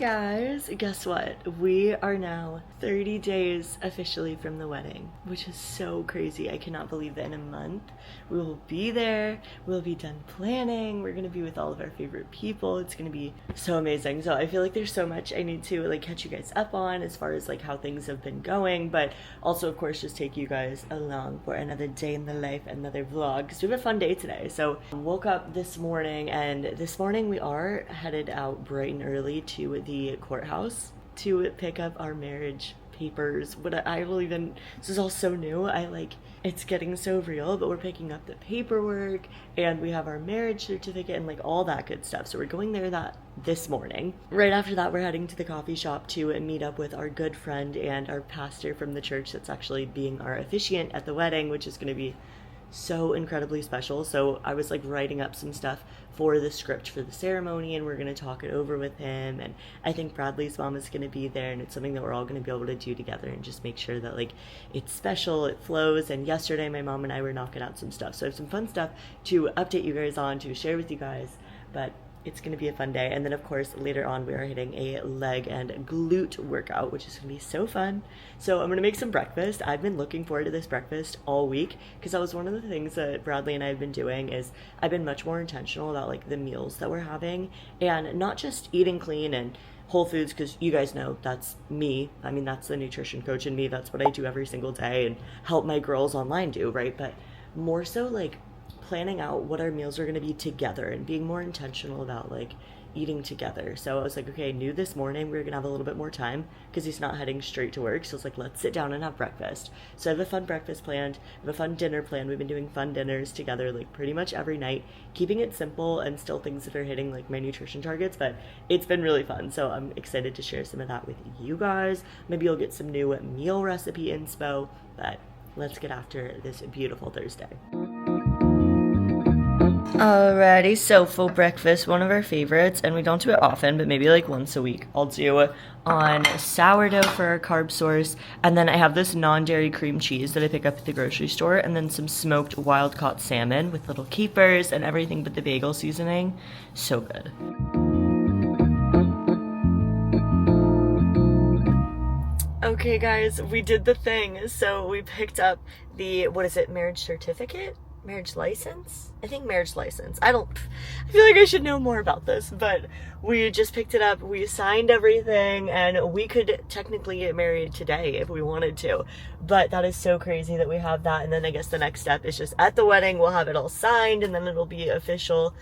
guys, guess what? We are now 30 days officially from the wedding, which is so crazy. I cannot believe that in a month we will be there, we'll be done planning, we're gonna be with all of our favorite people. It's gonna be so amazing. So I feel like there's so much I need to like catch you guys up on as far as like how things have been going, but also of course just take you guys along for another day in the life, another vlog, because we have a fun day today. So woke up this morning, and this morning we are headed out bright and early to the courthouse to pick up our marriage papers. This is all so new. It's getting so real, but we're picking up the paperwork and we have our marriage certificate and like all that good stuff. So we're going there this morning. Right after that, we're heading to the coffee shop to meet up with our good friend and our pastor from the church that's actually being our officiant at the wedding, which is going to be so incredibly special. So I was like writing up some stuff for the script for the ceremony, and we're going to talk it over with him, and I think Bradley's mom is going to be there, and it's something that we're all going to be able to do together and just make sure that like it's special, it flows. And yesterday my mom and I were knocking out some stuff, so I have some fun stuff to update you guys on, to share with you guys, but it's going to be a fun day. And then of course later on we are hitting a leg and glute workout, which is going to be so fun. So I'm going to make some breakfast. I've been looking forward to this breakfast all week because that was one of the things that Bradley and I have been doing. Is I've been much more intentional about like the meals that we're having, and not just eating clean and whole foods, because you guys know that's me. I mean, that's the nutrition coach in me. That's what I do every single day and help my girls online do, right? But more so like planning out what our meals are going to be together and being more intentional about like eating together. So I was like, okay, I knew this morning we were gonna have a little bit more time because he's not heading straight to work. So I was like, let's sit down and have breakfast. So I have a fun breakfast planned, I have a fun dinner planned. We've been doing fun dinners together like pretty much every night, keeping it simple and still things that are hitting like my nutrition targets, but it's been really fun. So I'm excited to share some of that with you guys. Maybe you'll get some new meal recipe inspo, but let's get after this beautiful Thursday. Alrighty, so for breakfast, one of our favorites, and we don't do it often, but maybe like once a week, I'll do on sourdough for our carb source, and then I have this non-dairy cream cheese that I pick up at the grocery store, and then some smoked wild-caught salmon with little keepers and everything but the bagel seasoning. So good. Okay guys, we did the thing. So we picked up the, marriage certificate? Marriage license? I think marriage license. I feel like I should know more about this, but we just picked it up, we signed everything, and we could technically get married today if we wanted to. But that is so crazy that we have that, and then I guess the next step is just at the wedding, we'll have it all signed, and then it'll be official,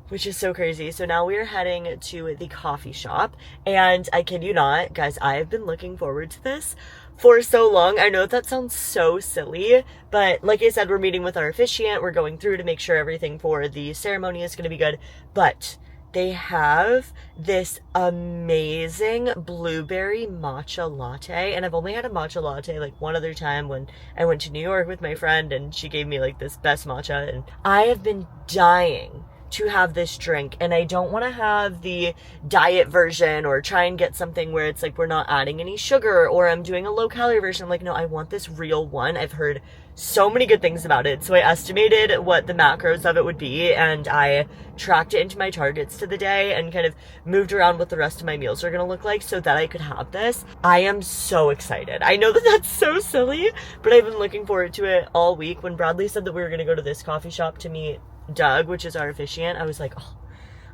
which is so crazy. So now we are heading to the coffee shop, and I kid you not, guys, I have been looking forward to this for so long. I know that sounds so silly, but like I said, we're meeting with our officiant. We're going through to make sure everything for the ceremony is going to be good, but they have this amazing blueberry matcha latte, and I've only had a matcha latte like one other time when I went to New York with my friend, and she gave me like this best matcha, and I have been dying to have this drink, and I don't want to have the diet version or try and get something where it's like we're not adding any sugar, or I'm doing a low calorie version. I'm like, no, I want this real one. I've heard so many good things about it. So I estimated what the macros of it would be, and I tracked it into my targets to the day and kind of moved around what the rest of my meals are going to look like so that I could have this. I am so excited. I know that that's so silly, but I've been looking forward to it all week. When Bradley said that we were going to go to this coffee shop to meet Doug, which is our officiant, I was like, oh,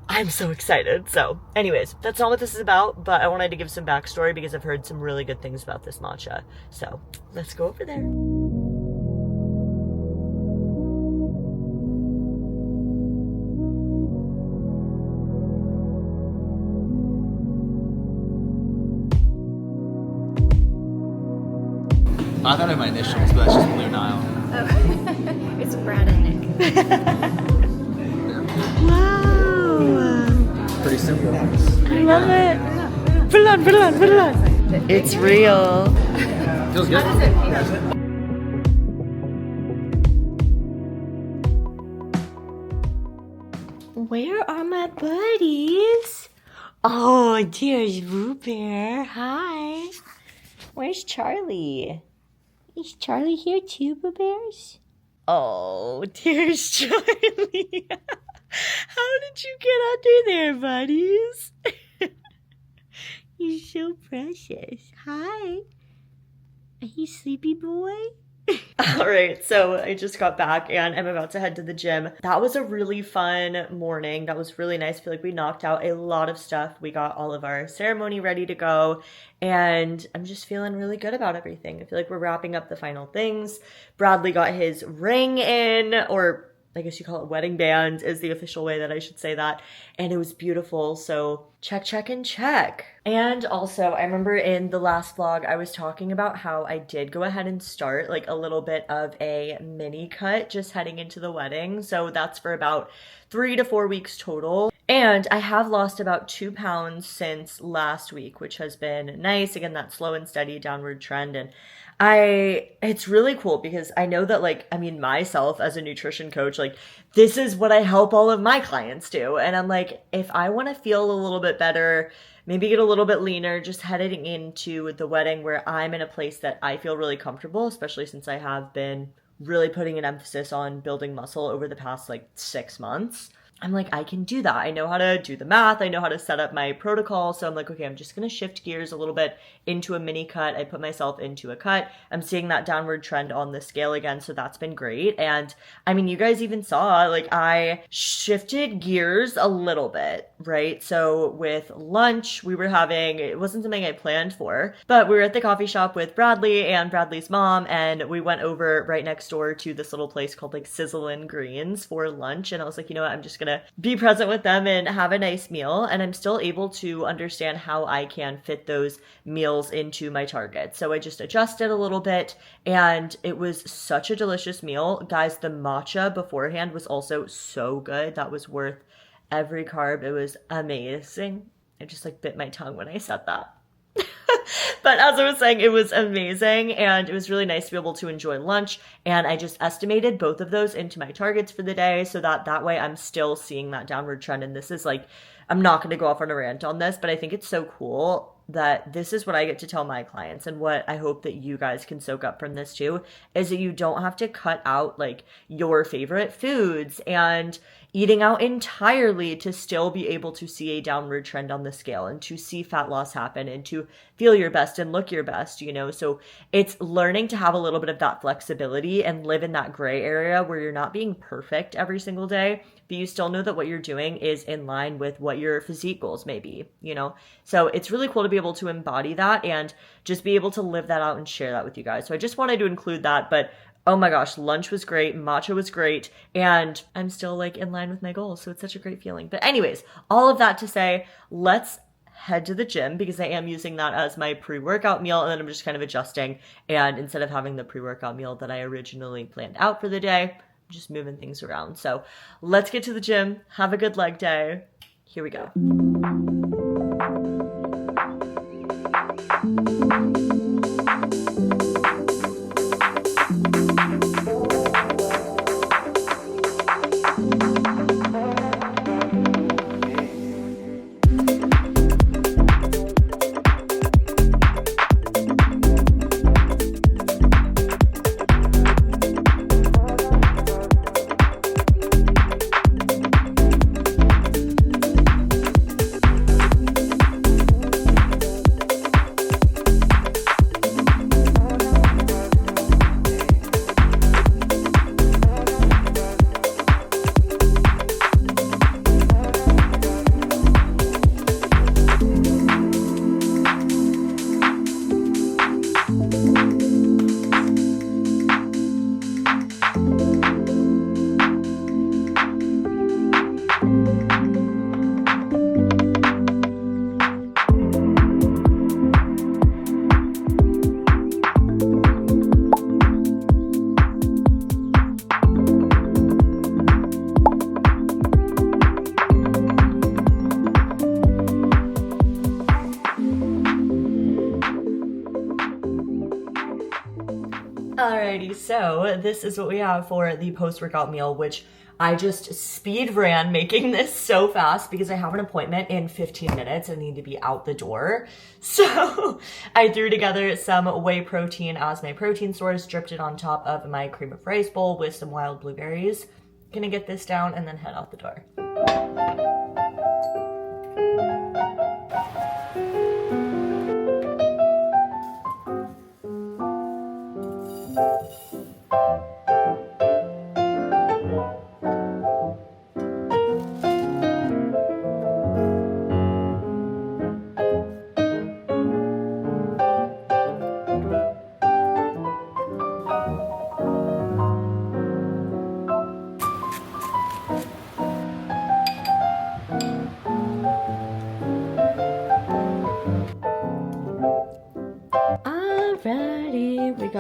I'm so excited. So anyways, that's not what this is about, but I wanted to give some backstory because I've heard some really good things about this matcha. So let's go over there. I thought of my initials, but that's just Blue Nile. Oh. It's Brad and Nick. Wow. Pretty simple. I love it. Put it on. It's real. Feels good. How does it feel? Where are my buddies? Oh, there's Boo Bear. Hi. Where's Charlie? Is Charlie here too, Boo Bears? Oh, there's Charlie. How did you get under there, buddies? He's so precious. Hi. Are you sleepy boy? All right, so I just got back and I'm about to head to the gym. That was a really fun morning. That was really nice. I feel like we knocked out a lot of stuff. We got all of our ceremony ready to go, and I'm just feeling really good about everything. I feel like we're wrapping up the final things. Bradley got his ring in, or I guess you call it wedding band is the official way that I should say that. And it was beautiful. So check, check, and check. And also, I remember in the last vlog, I was talking about how I did go ahead and start like a little bit of a mini cut just heading into the wedding. So that's for about 3 to 4 weeks total. And I have lost about 2 pounds since last week, which has been nice. Again, that slow and steady downward trend. And it's really cool because I know that myself as a nutrition coach, like this is what I help all of my clients do. And I'm like, if I want to feel a little bit better, maybe get a little bit leaner, just heading into the wedding where I'm in a place that I feel really comfortable, especially since I have been really putting an emphasis on building muscle over the past 6 months. I'm like, I can do that. I know how to do the math. I know how to set up my protocol. So I'm like, okay, I'm just going to shift gears a little bit into a mini cut. I put myself into a cut. I'm seeing that downward trend on the scale again. So that's been great. And I mean, you guys even saw, I shifted gears a little bit, right? So with lunch, it wasn't something I planned for, but we were at the coffee shop with Bradley and Bradley's mom. And we went over right next door to this little place called Sizzlin' Greens for lunch. And I was like, you know what? I'm just going to be present with them and have a nice meal. And I'm still able to understand how I can fit those meals into my target. So I just adjusted a little bit and it was such a delicious meal. Guys, the matcha beforehand was also so good. That was worth every carb. It was amazing. I just bit my tongue when I said that. But as I was saying, it was amazing and it was really nice to be able to enjoy lunch. And I just estimated both of those into my targets for the day so that way I'm still seeing that downward trend. And this is I'm not going to go off on a rant on this, but I think it's so cool that this is what I get to tell my clients, and what I hope that you guys can soak up from this too, is that you don't have to cut out your favorite foods and eating out entirely to still be able to see a downward trend on the scale and to see fat loss happen and to feel your best and look your best, So it's learning to have a little bit of that flexibility and live in that gray area where you're not being perfect every single day, but you still know that what you're doing is in line with what your physique goals may be, So it's really cool to be able to embody that and just be able to live that out and share that with you guys. So I just wanted to include that, but oh my gosh, lunch was great, matcha was great, and I'm still in line with my goals. So it's such a great feeling. But anyways, all of that to say, let's head to the gym because I am using that as my pre-workout meal, and then I'm just kind of adjusting. And instead of having the pre-workout meal that I originally planned out for the day, I'm just moving things around. So let's get to the gym. Have a good leg day. Here we go. Alrighty, so this is what we have for the post-workout meal, which I just speed ran making this so fast because I have an appointment in 15 minutes and need to be out the door. So I threw together some whey protein as my protein source, dripped it on top of my cream of rice bowl with some wild blueberries. Gonna get this down and then head out the door.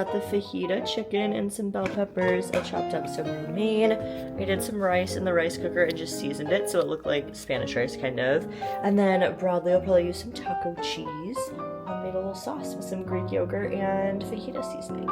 got the fajita chicken and some bell peppers. I chopped up some romaine. I did some rice in the rice cooker and just seasoned it so it looked like Spanish rice kind of. And then broadly I'll probably use some taco cheese. I made a little sauce with some Greek yogurt and fajita seasoning.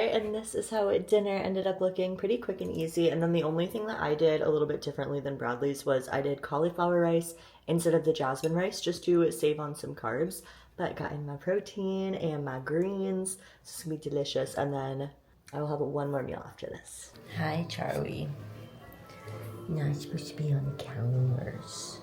And this is how dinner ended up looking, pretty quick and easy. And then the only thing that I did a little bit differently than Bradley's was I did cauliflower rice instead of the jasmine rice just to save on some carbs, but got in my protein and my greens. It's gonna be delicious. And then I will have one more meal after this. Hi, Charlie. You're not supposed to be on cameras.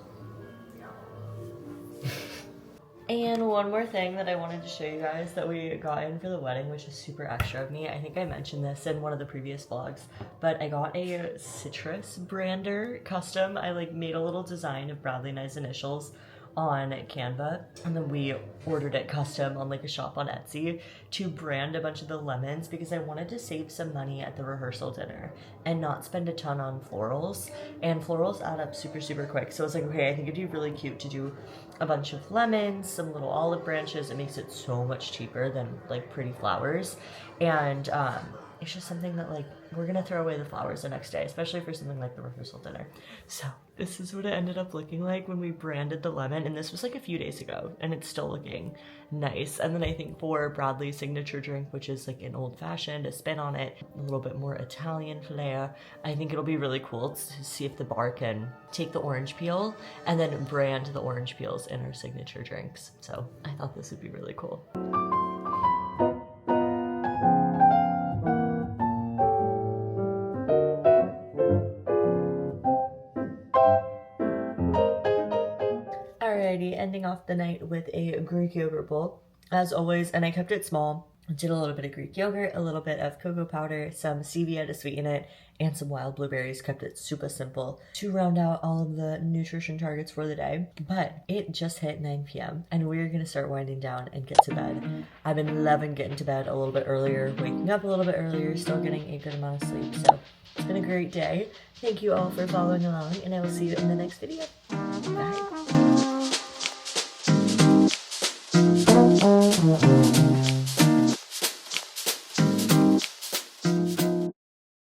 And one more thing that I wanted to show you guys that we got in for the wedding, which is super extra of me. I think I mentioned this in one of the previous vlogs, but I got a citrus brander custom. I like made a little design of Bradley and I's initials on Canva, and then we ordered it custom on like a shop on Etsy to brand a bunch of the lemons because I wanted to save some money at the rehearsal dinner and not spend a ton on florals, and florals add up super quick. So I was like, okay, I think it'd be really cute to do a bunch of lemons, some little olive branches. It makes it so much cheaper than like pretty flowers, and it's just something that like we're gonna throw away the flowers the next day, especially for something like the rehearsal dinner. So this is what it ended up looking like when we branded the lemon, and this was like a few days ago and it's still looking nice. And then I think for Bradley's signature drink, which is like an old fashioned, a spin on it, a little bit more Italian flair, I think it'll be really cool to see if the bar can take the orange peel and then brand the orange peels in our signature drinks. So I thought this would be really cool. Alrighty, ending off the night with a Greek yogurt bowl, as always, and I kept it small. I did a little bit of Greek yogurt, a little bit of cocoa powder, some stevia to sweeten it, and some wild blueberries. Kept it super simple to round out all of the nutrition targets for the day. But it just hit 9 p.m. and we're gonna start winding down and get to bed. I've been loving getting to bed a little bit earlier, waking up a little bit earlier, still getting a good amount of sleep. So it's been a great day. Thank you all for following along, and I will see you in the next video. Bye.